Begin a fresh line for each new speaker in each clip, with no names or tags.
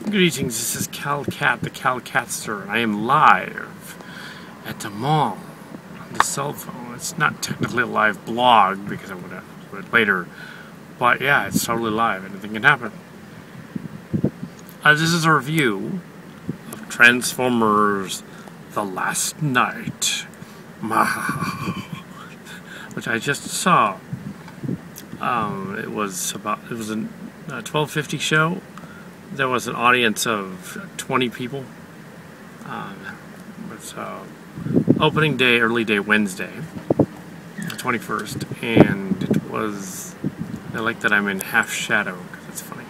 Greetings, this is Kal Kat, the Kal Katster, and I am live at the mall on the cell phone. It's not technically a live blog because I'm going to do it later, but yeah, it's totally live. Anything can happen. This is a review of Transformers: The Last Night, which I just saw. It was a 12:50 show. There was an audience of 20 people. It's opening day, early day Wednesday, the 21st, and it was. I like that I'm in half shadow because it's funny.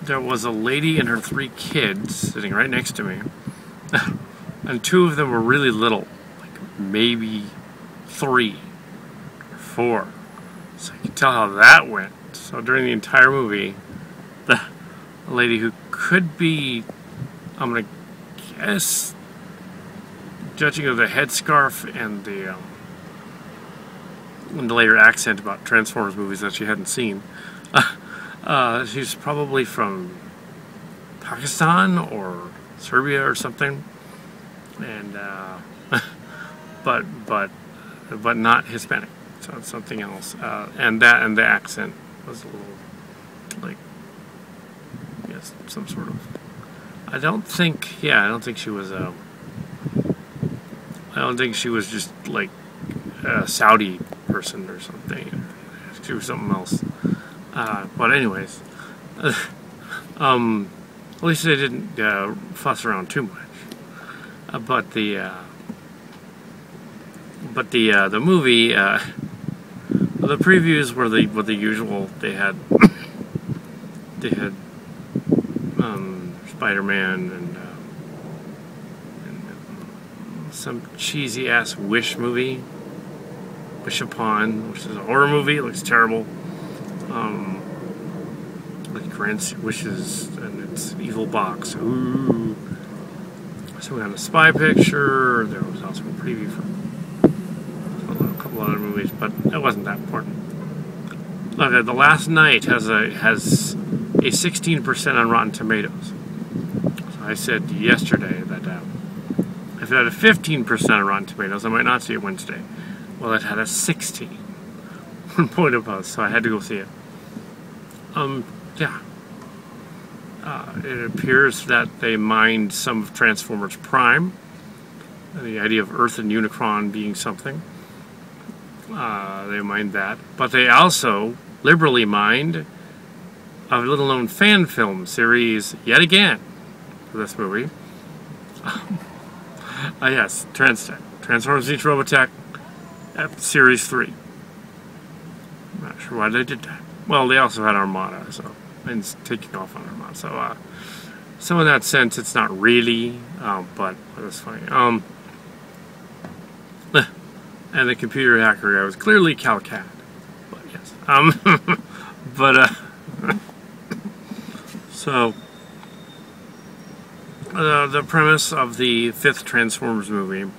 There was a lady and her 3 kids sitting right next to me, and 2 of them were really little, like maybe 3 or 4. So you can tell how that went. So during the entire movie, the lady who could be, I'm gonna guess, judging of the headscarf and the later accent about Transformers movies that she hadn't seen, she's probably from Pakistan or Serbia or something, and but not Hispanic, so it's something else. And the accent was a little like, yes, some sort of. I don't think she was I don't think she was just like a Saudi person or something. She was something else. But anyways, at least they didn't fuss around too much. But the movie, the previews were the usual. They had Spider-Man and some cheesy ass Wish movie, Wish Upon, which is a horror movie. It looks terrible. Like grants wishes, and it's an evil box. Ooh. So we had a spy picture. There was also a preview for a couple other movies, but it wasn't that important. Okay, The Last Night has a 16% on Rotten Tomatoes. So I said yesterday that if it had a 15% on Rotten Tomatoes, I might not see it Wednesday. Well, it had a 16. 1 point above, so I had to go see it. Yeah. It appears that they mined some of Transformers Prime, the idea of Earth and Unicron being something. They mined that, but they also liberally mined a little-known fan film series yet again for this movie. Yes, Transformers Beach Robotech, Series 3. I'm not sure why they did that. Well, they also had Armada, so, and it's taking off on Armada. So, in that sense, it's not really, but it's funny. And the computer hacker guy was clearly Kal Kat. But yes. So, the premise of the 5th Transformers movie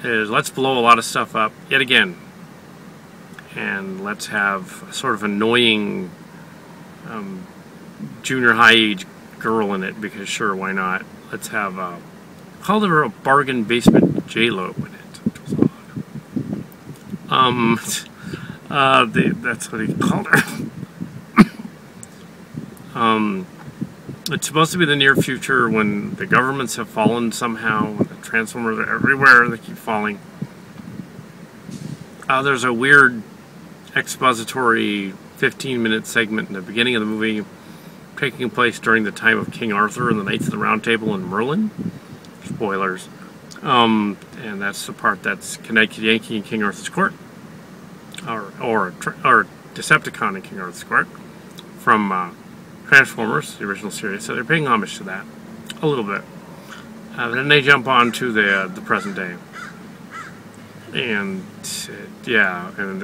is let's blow a lot of stuff up yet again. And let's have a sort of annoying junior high age girl in it, because sure, why not? Let's have called her a bargain basement J-Lo in it, which was odd. That's what he called her. It's supposed to be the near future when the governments have fallen somehow, when the Transformers are everywhere, they keep falling. There's a weird expository 15-minute segment in the beginning of the movie taking place during the time of King Arthur and the Knights of the Round Table and Merlin. Spoilers. And that's the part that's connected Yankee in King Arthur's court, or Decepticon in King Arthur's court from Transformers, the original series. So they're paying homage to that a little bit. Then they jump on to the present day. And yeah, and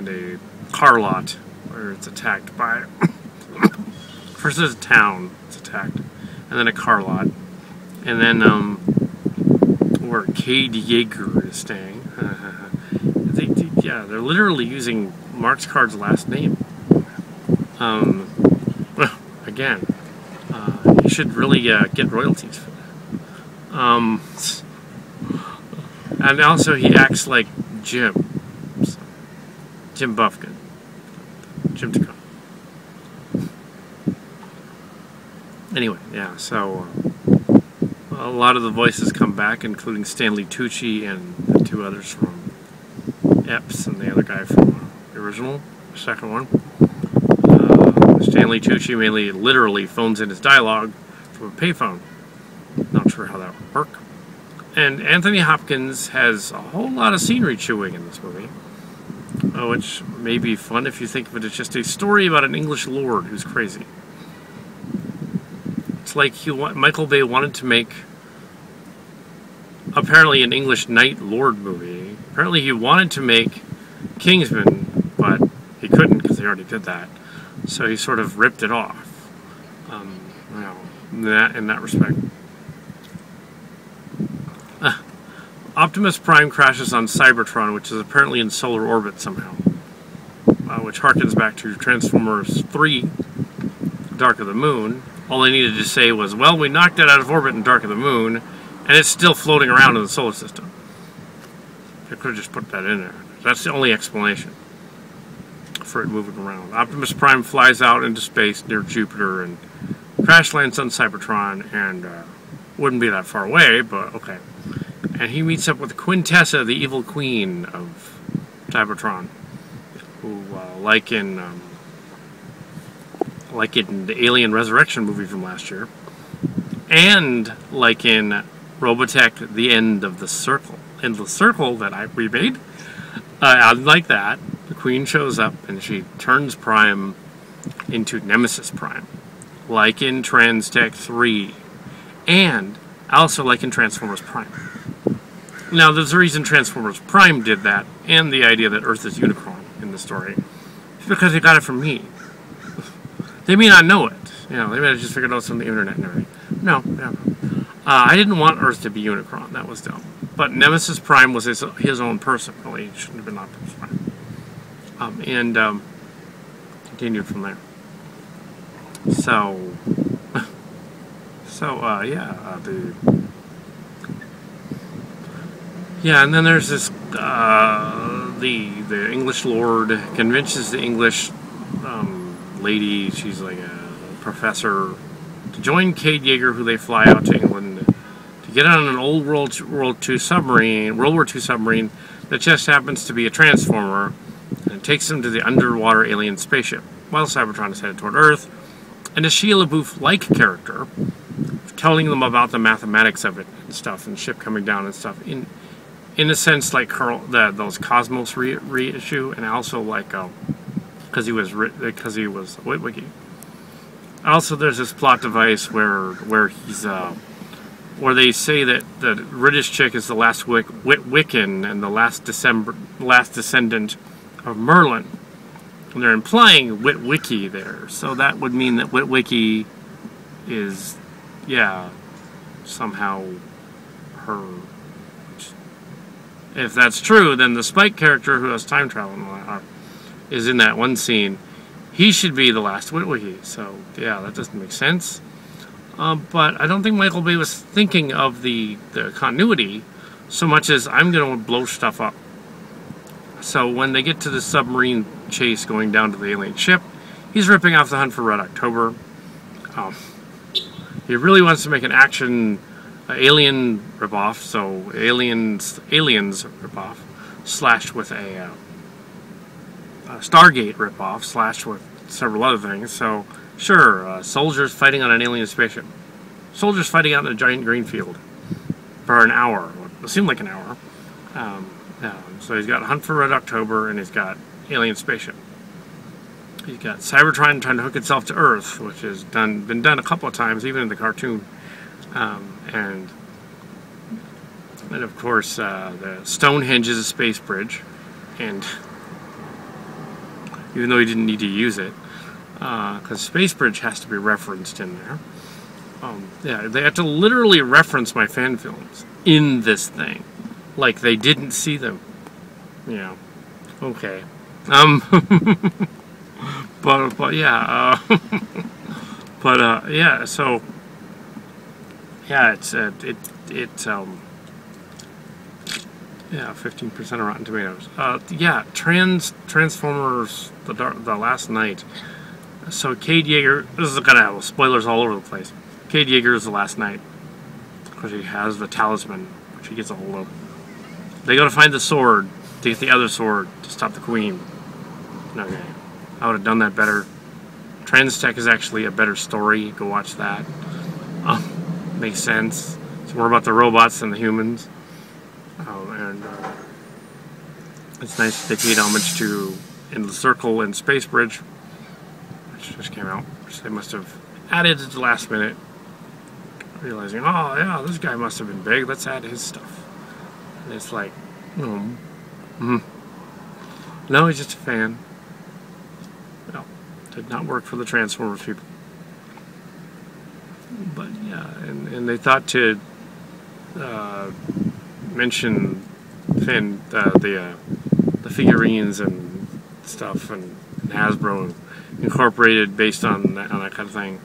a car lot where it's attacked by. First, there's a town it's attacked, and then a car lot, and then where Cade Yeager is staying. Yeah, they're literally using Marxcard's last name. Again, you should really get royalties for that. And also he acts like Jim. So, Jim Buffkin. Jim Tacone. Anyway, yeah, so a lot of the voices come back, including Stanley Tucci and the two others from Epps and the other guy from the original, the second one. Stanley Tucci mainly literally phones in his dialogue from a payphone. Not sure how that would work. And Anthony Hopkins has a whole lot of scenery chewing in this movie, which may be fun if you think of it as just a story about an English lord who's crazy. It's like Michael Bay wanted to make, apparently, an English knight lord movie. Apparently he wanted to make Kingsman, but he couldn't because he already did that. So he sort of ripped it off, in that respect. Optimus Prime crashes on Cybertron, which is apparently in solar orbit somehow, which harkens back to Transformers 3, Dark of the Moon. All they needed to say was, well, we knocked it out of orbit in Dark of the Moon, and it's still floating around in the solar system. They could have just put that in there. That's the only explanation for it moving around. Optimus Prime flies out into space near Jupiter and crash lands on Cybertron, and wouldn't be that far away, but okay. And he meets up with Quintessa, the evil queen of Cybertron, who, like in the Alien Resurrection movie from last year, and like in Robotech: The End of the Circle, that we made. Unlike that, the Queen shows up and she turns Prime into Nemesis Prime, like in Transtech 3, and also like in Transformers Prime. Now, there's a reason Transformers Prime did that, and the idea that Earth is Unicron in the story. It's because they got it from me. They may not know it. They may have just figured out from the internet and everything. No. I didn't want Earth to be Unicron. That was dumb. But Nemesis Prime was his own person. Really, it shouldn't have been Optimus Prime. And continued from there. And then there's this, the English lord convinces the English lady, she's like a professor, to join Cade Yeager, who they fly out to England to get on an old World War II submarine that just happens to be a transformer, and it takes them to the underwater alien spaceship, while Cybertron is headed toward Earth, and a Shia LaBeouf-like character telling them about the mathematics of it and stuff, and ship coming down and stuff, in a sense like those Cosmos reissue, and also like because he was Witwicky. Also, there's this plot device where he's where they say that the British chick is the last Wiccan and the last descendant of Merlin, and they're implying Witwicky there. So that would mean that Witwicky is, somehow her. If that's true, then the Spike character who has time travel is in that one scene. He should be the last Witwicky. So, that doesn't make sense. But I don't think Michael Bay was thinking of the continuity so much as I'm going to blow stuff up. So when they get to the submarine chase going down to the alien ship, he's ripping off The Hunt for Red October. He really wants to make an action alien ripoff, so aliens ripoff, slashed with a Stargate ripoff, slashed with several other things. So sure, soldiers fighting on an alien spaceship, soldiers fighting out in a giant green field for an hour. It seemed like an hour. So he's got Hunt for Red October, and he's got alien spaceship. He's got Cybertron trying to hook itself to Earth, which has been done a couple of times, even in the cartoon. And of course, the Stonehenge is a space bridge, and even though he didn't need to use it, because Space Bridge has to be referenced in there. They have to literally reference my fan films in this thing, like they didn't see them. Okay.
Um,
but yeah, yeah. So yeah, yeah, 15% of Rotten Tomatoes. Yeah, Transformers the Last Night. So Cade Yeager, this is gonna have spoilers all over the place. Cade Yeager is the last night because he has the talisman, which he gets a hold of. They gotta find the sword to get the other sword to stop the Queen. Okay, I would have done that better. Transtech is actually a better story. Go watch that. Makes sense. It's more about the robots than the humans. And it's nice that they paid homage to In the Circle and Space Bridge, which just came out, which they must have added at the last minute, realizing, oh yeah, this guy must have been big, let's add his stuff. And it's like, no, he's just a fan. No, did not work for the Transformers people. But yeah, and they thought to mention the figurines and stuff and Hasbro incorporated based on that kind of thing,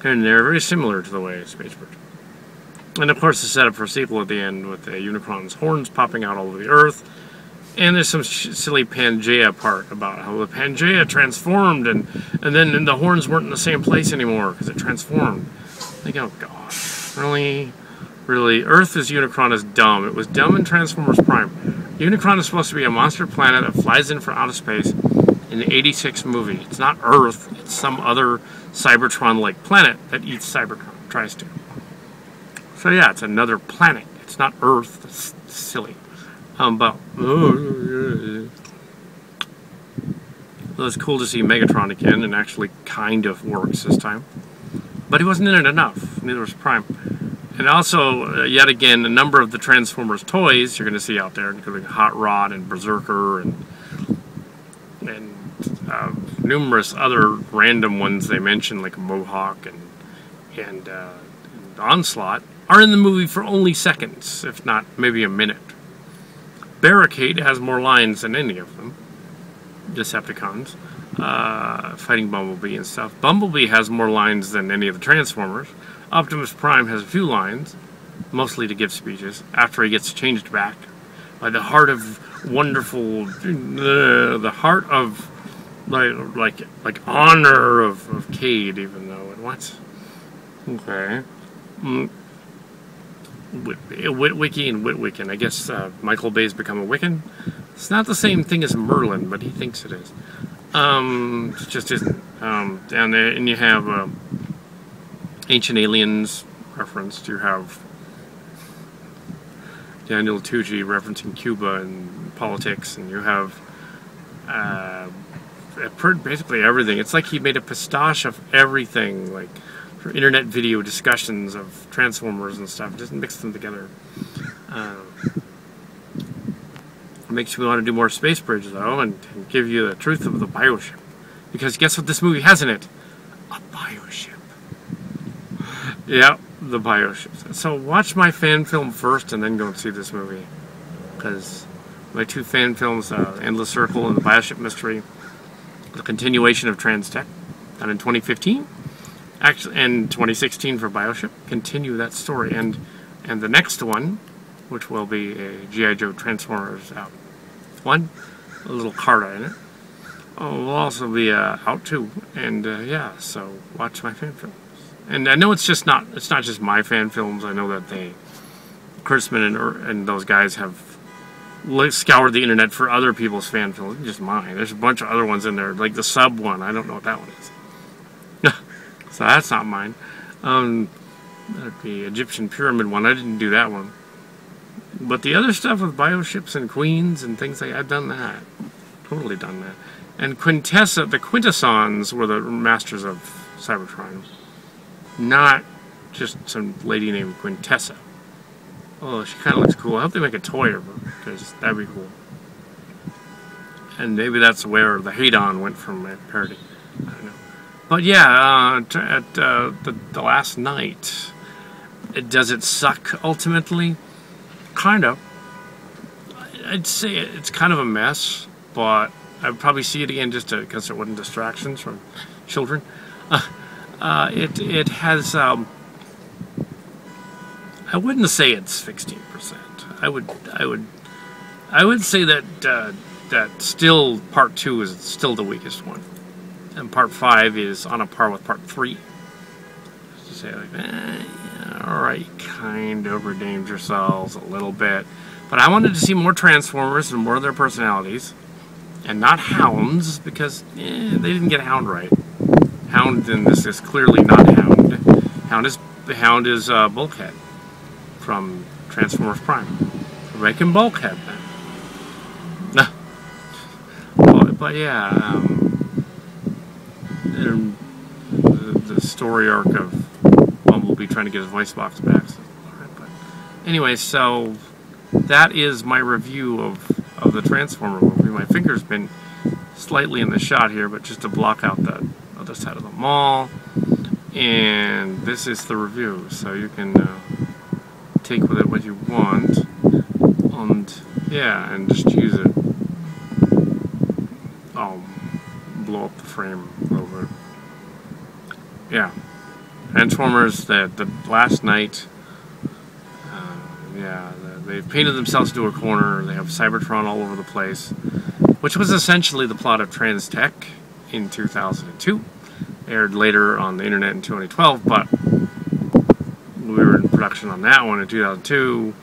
and they're very similar to the way Space Bridge. And of course, the setup for a sequel at the end with the Unicron's horns popping out all over the Earth. And there's some silly Pangea part about how the Pangea transformed, and then the horns weren't in the same place anymore because it transformed. Like, oh god, really? Really, Earth as Unicron is dumb. It was dumb in Transformers Prime. Unicron is supposed to be a monster planet that flies in from outer space in the '86 movie. It's not Earth. It's some other Cybertron-like planet that eats Cybertron. Tries to. So yeah, it's another planet. It's not Earth. That's silly. But it was cool to see Megatron again, and actually kind of works this time. But he wasn't in it enough. Neither was Prime. And also, yet again, a number of the Transformers toys you're going to see out there, including Hot Rod and Berserker and numerous other random ones they mentioned, like Mohawk and Onslaught, are in the movie for only seconds, if not maybe a minute. Barricade has more lines than any of them. Decepticons, fighting Bumblebee and stuff. Bumblebee has more lines than any of the Transformers. Optimus Prime has a few lines, mostly to give speeches, after he gets changed back by the heart of wonderful, the heart of like honor of Cade, even though it what? Okay. Witwicky and Witwicken. I guess Michael Bay's become a Wiccan. It's not the same thing as Merlin, but he thinks it is. It just isn't. Down there, and you have Ancient Aliens referenced. You have Daniel Tucci referencing Cuba and politics, and you have basically everything. It's like he made a pistache of everything, like for internet video discussions of Transformers and stuff. Just mix them together. It makes me want to do more Space Bridge, though, and give you the truth of the bioship. Because guess what this movie has in it? A bioship. Yeah, the bioships. So watch my fan film first and then go and see this movie. Because my two fan films, Endless Circle and the Bioship Mystery, the continuation of Transtech, done in 2015, actually, and 2016 for Bioship, continue that story. And the next one, which will be a G.I. Joe Transformers out one, a little Carta in it, will also be out too. And yeah, so watch my fan films. And I know it's not just my fan films. I know that Kurtzman and those guys have scoured the internet for other people's fan films, just mine. There's a bunch of other ones in there, like the Sub one. I don't know what that one is. So that's not mine. That'd be Egyptian Pyramid one. I didn't do that one. But the other stuff with bioships and queens and things like I've done that. Totally done that. And the Quintessons were the masters of Cybertron. Not just some lady named Quintessa. Oh, she kind of looks cool. I hope they make a toy of her, because that'd be cool. And maybe that's where the hate-on went from a parody. I don't know. But yeah, at the last night, does it suck ultimately? Kind of. I'd say it's kind of a mess, but I would probably see it again just because there wasn't distractions from children. It has. I wouldn't say it's 16%. I would say that that still part 2 is still the weakest one, and part 5 is on a par with part 3. Just to say like, yeah, all right, kind of redeemed yourselves a little bit, but I wanted to see more Transformers and more of their personalities, and not Hounds because they didn't get Hound right. Hound in this is clearly not Hound. Hound is Bulkhead from Transformers Prime. Making Bulkhead then. But yeah, the story arc of Bumblebee trying to get his voice box back. So, but anyway, so that is my review of the Transformer movie. My finger's been slightly in the shot here, but just to block out the other side of the mall. And this is the review, so you can take with it what you want. And yeah, and just use it. I'll blow up the frame a little bit. Yeah, Transformers. The last night. Yeah, they've painted themselves into a corner. They have Cybertron all over the place, which was essentially the plot of Trans Tech in 2002. Aired later on the internet in 2012, but we were in production on that one in 2002.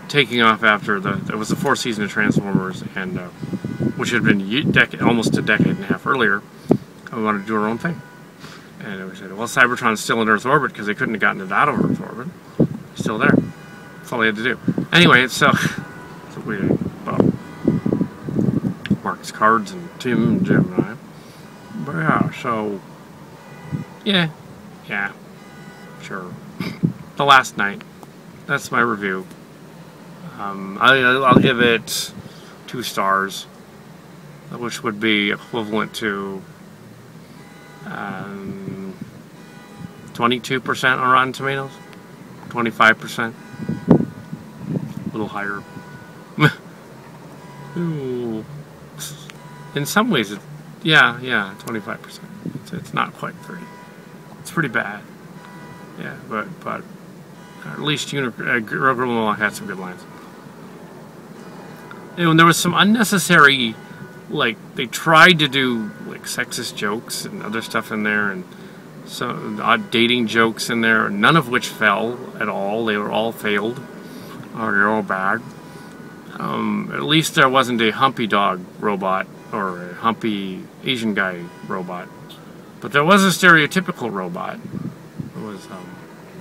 Taking off after there was the 4th season of Transformers, and which had been almost a decade and a half earlier. We wanted to do our own thing, and we said, well, Cybertron's still in Earth orbit because they couldn't have gotten it out of Earth orbit. It's still there. That's all they had to do. Anyway, so we well, Mark's cards and Tim and Jim and I. But yeah, so yeah, sure. The last night. That's my review. I'll give it 2 stars, which would be equivalent to 22% on Rotten Tomatoes, 25%, a little higher. Ooh. In some ways, yeah, 25%. It's not quite 30. It's pretty bad. Yeah, but at least Girl had some good lines. And there was some unnecessary, like, they tried to do, like, sexist jokes and other stuff in there, and some odd dating jokes in there, none of which fell at all. They were all failed, or they're all bad. At least there wasn't a humpy dog robot, or a humpy Asian guy robot. But there was a stereotypical robot. It was,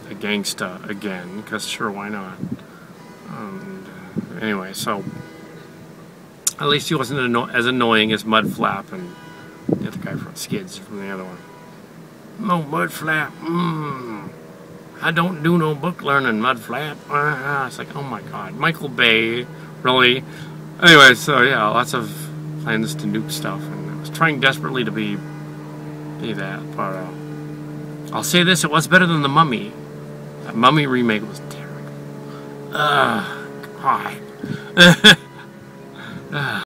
a gangsta again, because sure, why not? Anyway, so at least he wasn't as annoying as Mudflap and the other guy from Skids from the other one. No, Mudflap. I don't do no book learning, Mudflap. It's like, oh my God, Michael Bay, really? Anyway, so yeah, lots of plans to nuke stuff, and I was trying desperately to be that, but I'll say this: it was better than the Mummy. That Mummy remake was terrible. God.